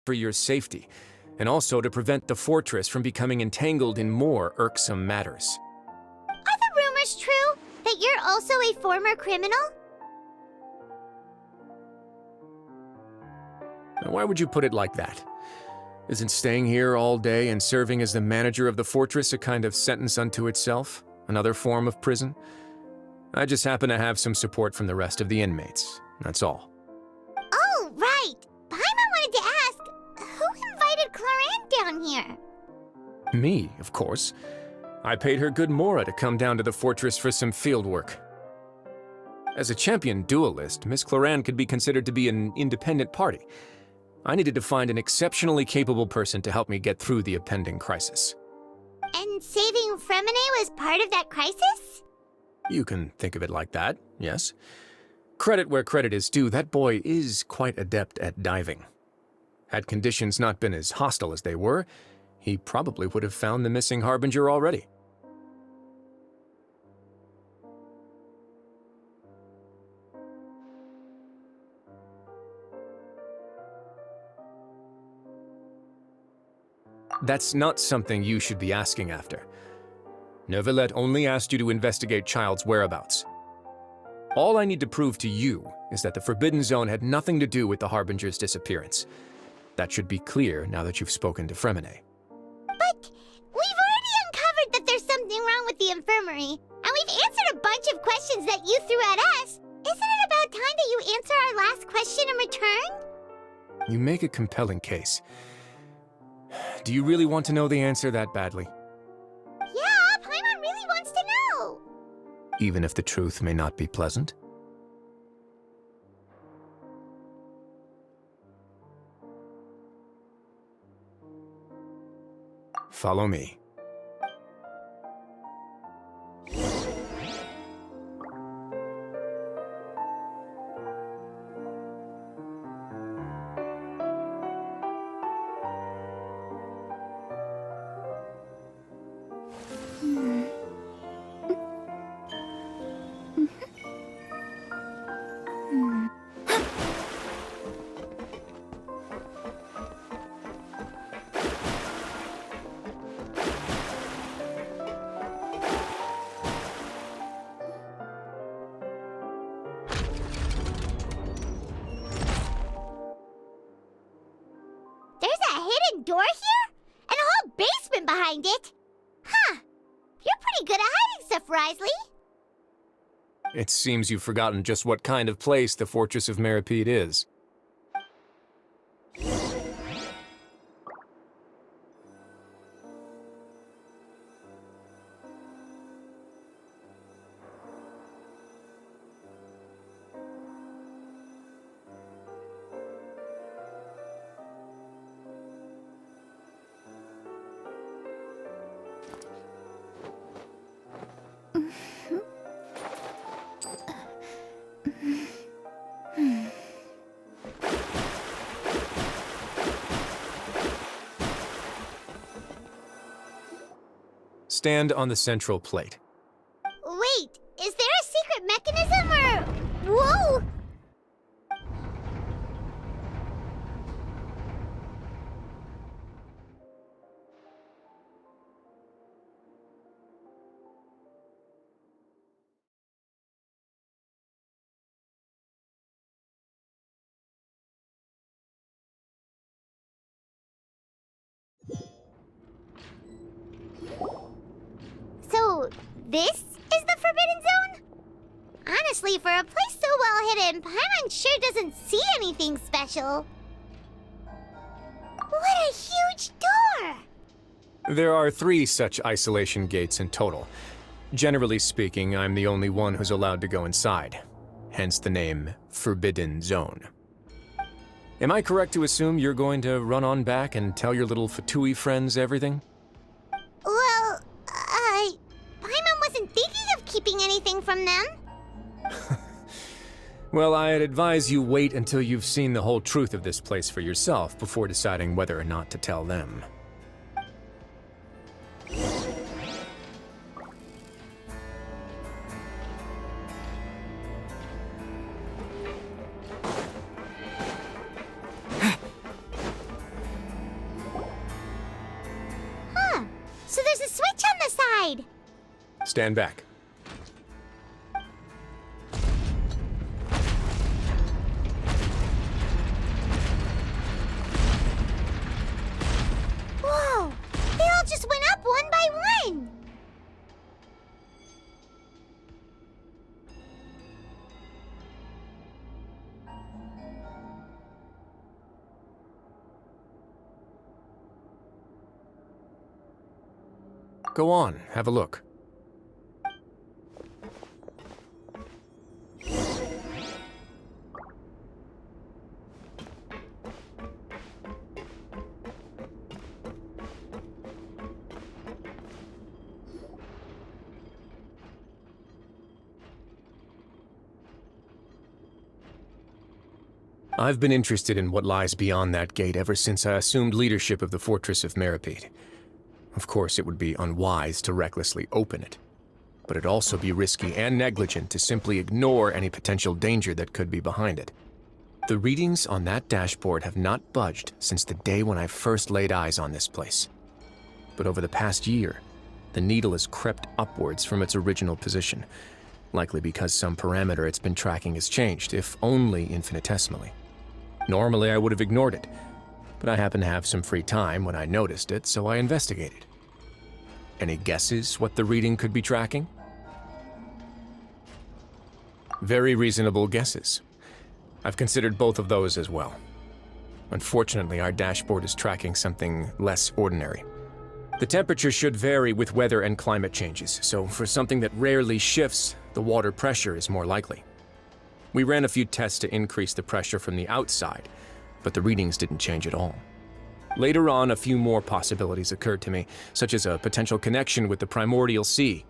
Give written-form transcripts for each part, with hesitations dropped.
for your safety, and also to prevent the fortress from becoming entangled in more irksome matters. Are the rumors true that you're also a former criminal? Now, why would you put it like that? Isn't staying here all day and serving as the manager of the fortress a kind of sentence unto itself? Another form of prison? I just happen to have some support from the rest of the inmates. That's all. Oh, right. Paimon wanted to ask, who invited Cloran down here? Me, of course. I paid her good mora to come down to the fortress for some field work. As a champion duelist, Miss Cloran could be considered to be an independent party. I needed to find an exceptionally capable person to help me get through the impending crisis. And saving Fremine was part of that crisis? You can think of it like that, yes. Credit where credit is due, that boy is quite adept at diving. Had conditions not been as hostile as they were, he probably would have found the missing Harbinger already. That's not something you should be asking after. Neuvillette only asked you to investigate Child's whereabouts. All I need to prove to you is that the Forbidden Zone had nothing to do with the Harbinger's disappearance. That should be clear now that you've spoken to Fremine. But we've already uncovered that there's something wrong with the infirmary, and we've answered a bunch of questions that you threw at us. Isn't it about time that you answer our last question in return? You make a compelling case. Do you really want to know the answer that badly? Yeah, Paimon really wants to know. Even if the truth may not be pleasant? Follow me. Door here? And a whole basement behind it? Huh. You're pretty good at hiding stuff, Risley. It seems you've forgotten just what kind of place the Fortress of Meripede is. Stand on the central plate. Wait, is there a secret mechanism or... Whoa! So, this is the Forbidden Zone? Honestly, for a place so well hidden, Paimon sure doesn't see anything special. What a huge door! There are 3 such isolation gates in total. Generally speaking, I'm the only one who's allowed to go inside. Hence the name Forbidden Zone. Am I correct to assume you're going to run on back and tell your little Fatui friends everything? Well, Paimon wasn't thinking of keeping anything from them. Well, I'd advise you wait until you've seen the whole truth of this place for yourself before deciding whether or not to tell them. So there's a switch on the side. Stand back. Whoa! They all just went up one by one! Go on, have a look. I've been interested in what lies beyond that gate ever since I assumed leadership of the Fortress of Meripede. Of course, it would be unwise to recklessly open it, but it'd also be risky and negligent to simply ignore any potential danger that could be behind it. The readings on that dashboard have not budged since the day when I first laid eyes on this place. But over the past year, the needle has crept upwards from its original position, likely because some parameter it's been tracking has changed, if only infinitesimally. Normally, I would have ignored it, but I happened to have some free time when I noticed it, so I investigated. Any guesses what the reading could be tracking? Very reasonable guesses. I've considered both of those as well. Unfortunately, our dashboard is tracking something less ordinary. The temperature should vary with weather and climate changes, so for something that rarely shifts, the water pressure is more likely. We ran a few tests to increase the pressure from the outside, but the readings didn't change at all. Later on, a few more possibilities occurred to me, such as a potential connection with the primordial sea.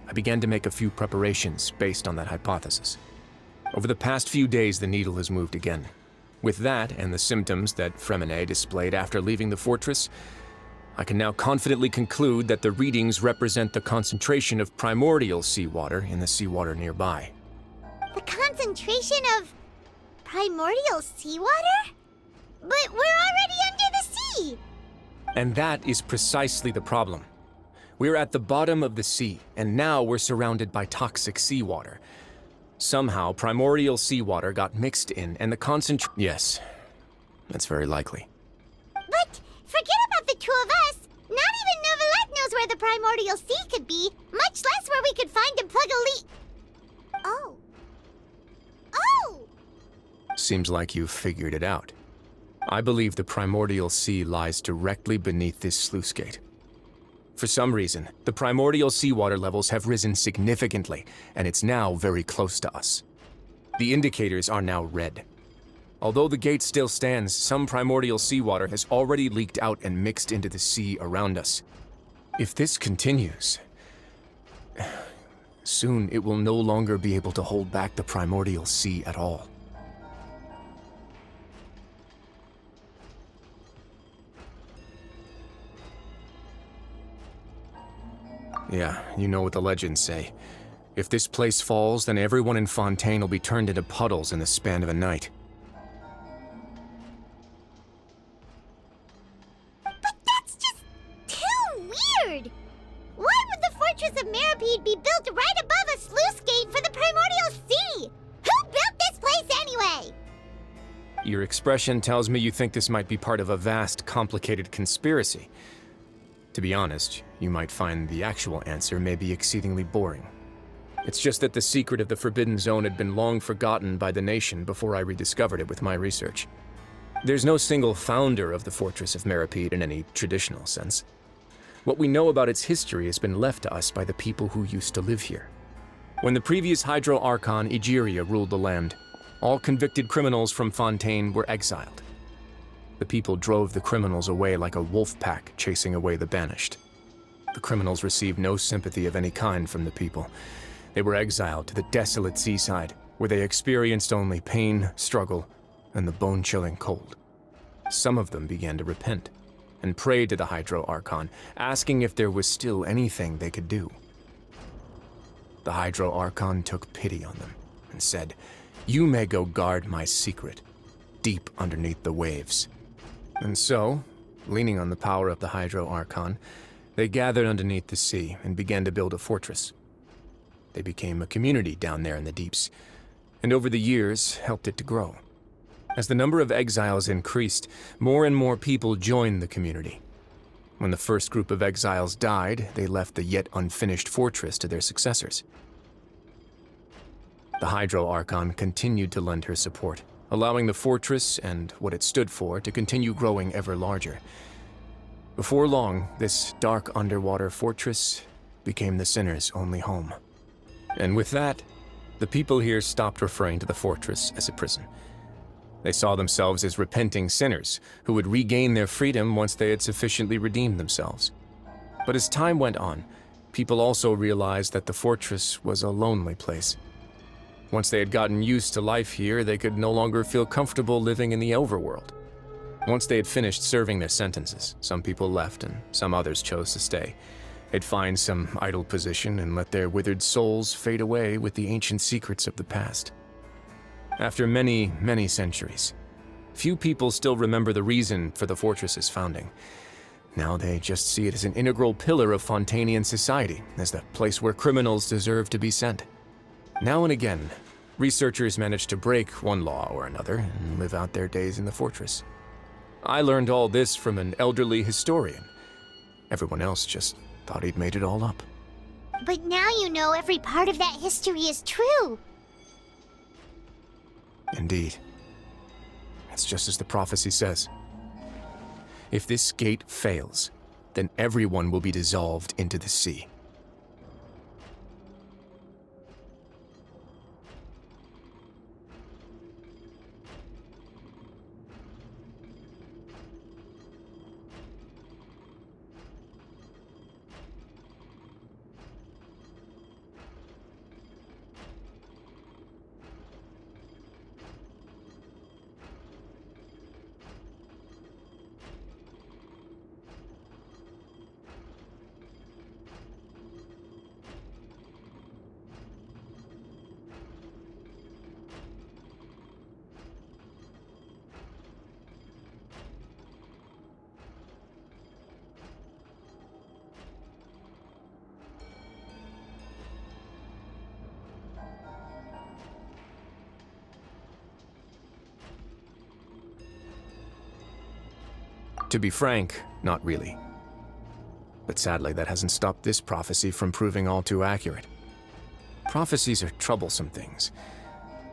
I began to make a few preparations based on that hypothesis. Over the past few days, the needle has moved again. With that and the symptoms that Fremine displayed after leaving the fortress, I can now confidently conclude that the readings represent the concentration of primordial seawater in the seawater nearby. The concentration of primordial seawater? But we're already under the sea! And that is precisely the problem. We're at the bottom of the sea, and now we're surrounded by toxic seawater. Somehow, primordial seawater got mixed in, and the concentration... Yes, that's very likely. But forget about the two of us! Not even Novelette knows where the primordial sea could be, much less where we could find and plug a leak. Oh. Oh! Seems like you've figured it out. I believe the primordial sea lies directly beneath this sluice gate. For some reason, the primordial seawater levels have risen significantly, and it's now very close to us. The indicators are now red. Although the gate still stands, some primordial seawater has already leaked out and mixed into the sea around us. If this continues, soon it will no longer be able to hold back the primordial sea at all. Yeah, you know what the legends say. If this place falls, then everyone in Fontaine will be turned into puddles in the span of a night. But that's just too weird! Why would the Fortress of Meripede be built right above a sluice gate for the primordial sea? Who built this place anyway? Your expression tells me you think this might be part of a vast, complicated conspiracy. To be honest, you might find the actual answer may be exceedingly boring. It's just that the secret of the Forbidden Zone had been long forgotten by the nation before I rediscovered it with my research. There's no single founder of the Fortress of Meripede in any traditional sense. What we know about its history has been left to us by the people who used to live here. When the previous Hydro Archon Egeria ruled the land, all convicted criminals from Fontaine were exiled. The people drove the criminals away like a wolf pack chasing away the banished. The criminals received no sympathy of any kind from the people. They were exiled to the desolate seaside, where they experienced only pain, struggle, and the bone-chilling cold. Some of them began to repent, and prayed to the Hydro Archon, asking if there was still anything they could do. The Hydro Archon took pity on them, and said, "You may go guard my secret, deep underneath the waves." And so, leaning on the power of the Hydro Archon, They gathered underneath the sea and began to build a fortress. They became a community down there in the deeps, and over the years helped it to grow. As the number of exiles increased, more and more people joined the community. When the first group of exiles died, they left the yet unfinished fortress to their successors. The Hydro Archon continued to lend her support, allowing the fortress and what it stood for to continue growing ever larger. Before long, this dark underwater fortress became the Sinner's only home. And with that, the people here stopped referring to the fortress as a prison. They saw themselves as repenting sinners who would regain their freedom once they had sufficiently redeemed themselves. But as time went on, people also realized that the fortress was a lonely place. Once they had gotten used to life here, they could no longer feel comfortable living in the overworld. Once they had finished serving their sentences, some people left and some others chose to stay. They'd find some idle position and let their withered souls fade away with the ancient secrets of the past. After many, many centuries, few people still remember the reason for the fortress's founding. Now they just see it as an integral pillar of Fontanian society, as the place where criminals deserve to be sent. Now and again, researchers manage to break one law or another and live out their days in the fortress. I learned all this from an elderly historian. Everyone else just thought he'd made it all up. But now you know every part of that history is true. Indeed. It's just as the prophecy says. If this gate fails, then everyone will be dissolved into the sea. To be frank, not really. But sadly, that hasn't stopped this prophecy from proving all too accurate. Prophecies are troublesome things.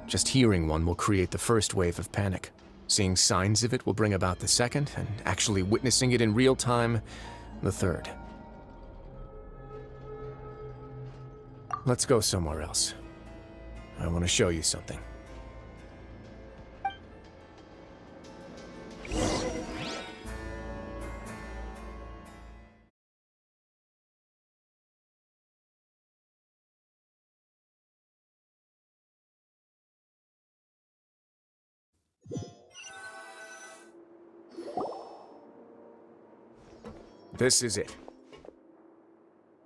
Just hearing one will create the first wave of panic. Seeing signs of it will bring about the second, and actually witnessing it in real time, the third. Let's go somewhere else. I want to show you something. This is it.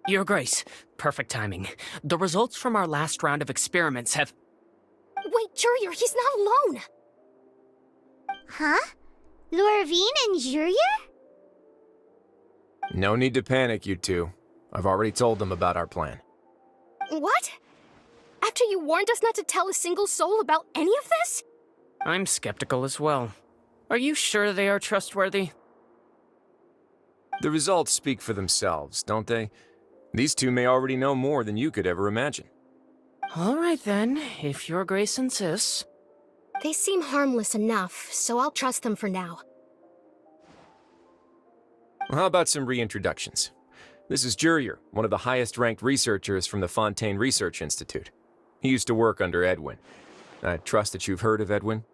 Your Grace, perfect timing. The results from our last round of experiments have... Wait, Jurier, he's not alone! Huh? Lorvine and Jurier? No need to panic, you two. I've already told them about our plan. What? After you warned us not to tell a single soul about any of this? I'm skeptical as well. Are you sure they are trustworthy? The results speak for themselves, don't they? These two may already know more than you could ever imagine. All right then, if Your Grace insists. They seem harmless enough, so I'll trust them for now. How about some reintroductions? This is Jurier, one of the highest-ranked researchers from the Fontaine Research Institute. He used to work under Edwin. I trust that you've heard of Edwin?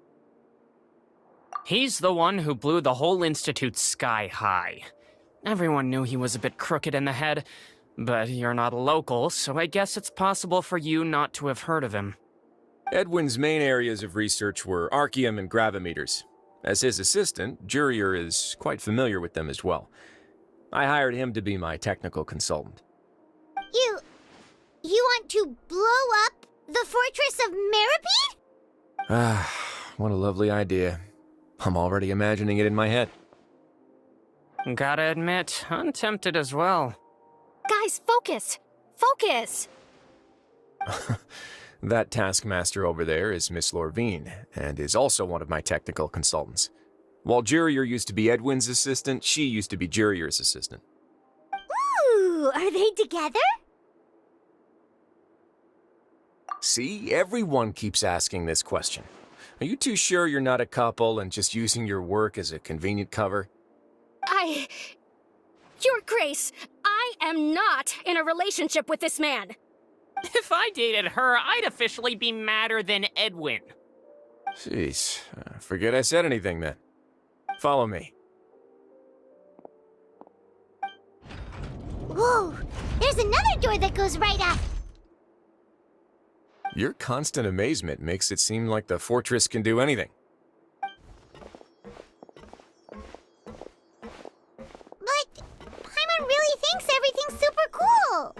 He's the one who blew the whole institute sky high. Everyone knew he was a bit crooked in the head, but you're not a local, so I guess it's possible for you not to have heard of him. Edwin's main areas of research were archaeum and gravimeters. As his assistant, Jurier is quite familiar with them as well. I hired him to be my technical consultant. You want to blow up the fortress of Meripede? Ah, what a lovely idea. I'm already imagining it in my head. Gotta admit, I'm tempted as well. Guys, focus! Focus! That taskmaster over there is Miss Lorvine, and is also one of my technical consultants. While Jurier used to be Edwin's assistant, she used to be Jurier's assistant. Ooh, are they together? See, everyone keeps asking this question. Are you too sure you're not a couple and just using your work as a convenient cover? Your Grace, I am not in a relationship with this man. If I dated her, I'd officially be madder than Edwin. Jeez, forget I said anything then. Follow me. Whoa, there's another door that goes right up. Your constant amazement makes it seem like the fortress can do anything. But Paimon really thinks everything's super cool.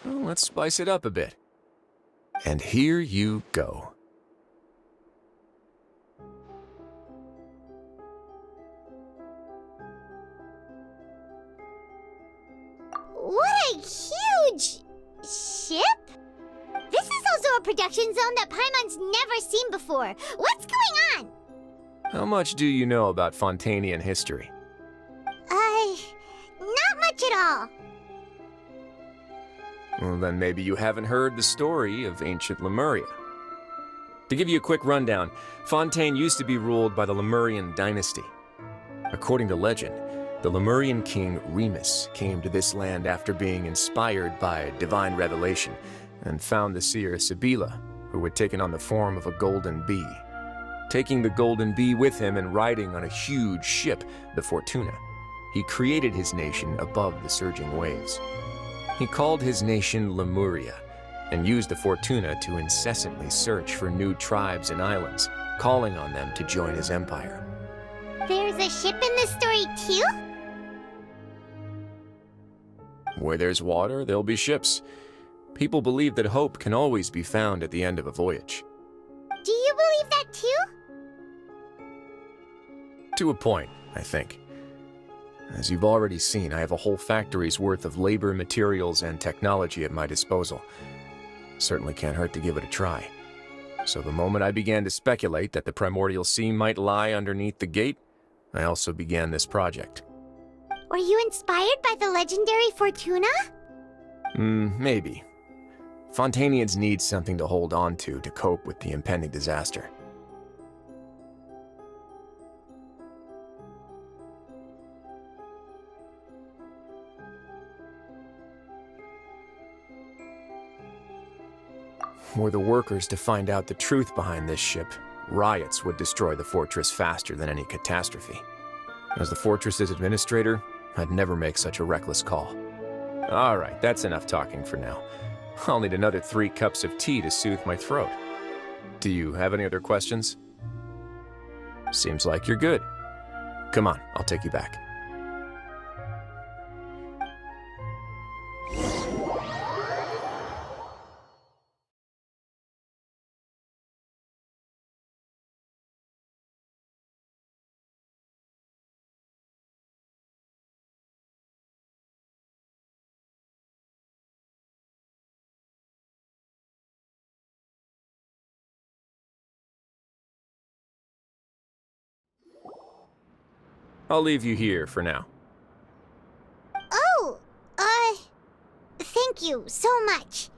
Well, let's spice it up a bit. And here you go. What a huge ship! This is also a production zone that Paimon's never seen before. What's going on? How much do you know about Fontanian history? Not much at all. Well, then maybe you haven't heard the story of ancient Lemuria. To give you a quick rundown, Fontaine used to be ruled by the Lemurian dynasty. According to legend, the Lemurian king Remus came to this land after being inspired by divine revelation and found the seer Sibila, who had taken on the form of a golden bee. Taking the golden bee with him and riding on a huge ship, the Fortuna, he created his nation above the surging waves. He called his nation Lemuria and used the Fortuna to incessantly search for new tribes and islands, calling on them to join his empire. There's a ship in this story too? Where there's water, there'll be ships. People believe that hope can always be found at the end of a voyage. Do you believe that too? To a point, I think. As you've already seen, I have a whole factory's worth of labor, materials, and technology at my disposal. Certainly can't hurt to give it a try. So the moment I began to speculate that the primordial sea might lie underneath the gate, I also began this project. Were you inspired by the legendary Fortuna? Maybe. Fontanians need something to hold on to cope with the impending disaster. Were the workers to find out the truth behind this ship, riots would destroy the fortress faster than any catastrophe. As the fortress's administrator, I'd never make such a reckless call. All right, that's enough talking for now. I'll need another 3 cups of tea to soothe my throat. Do you have any other questions? Seems like you're good. Come on, I'll take you back. I'll leave you here for now. Oh, thank you so much.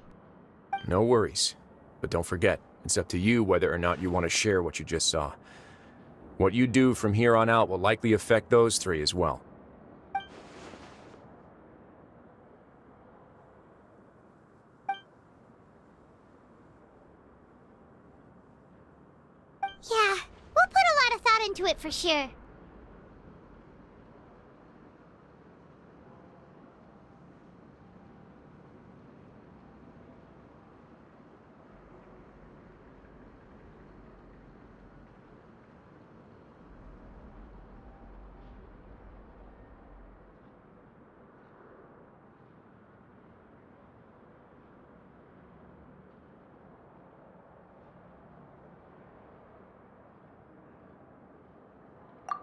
No worries. But don't forget, it's up to you whether or not you want to share what you just saw. What you do from here on out will likely affect those 3 as well. Yeah, we'll put a lot of thought into it for sure.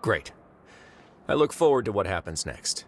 Great. I look forward to what happens next.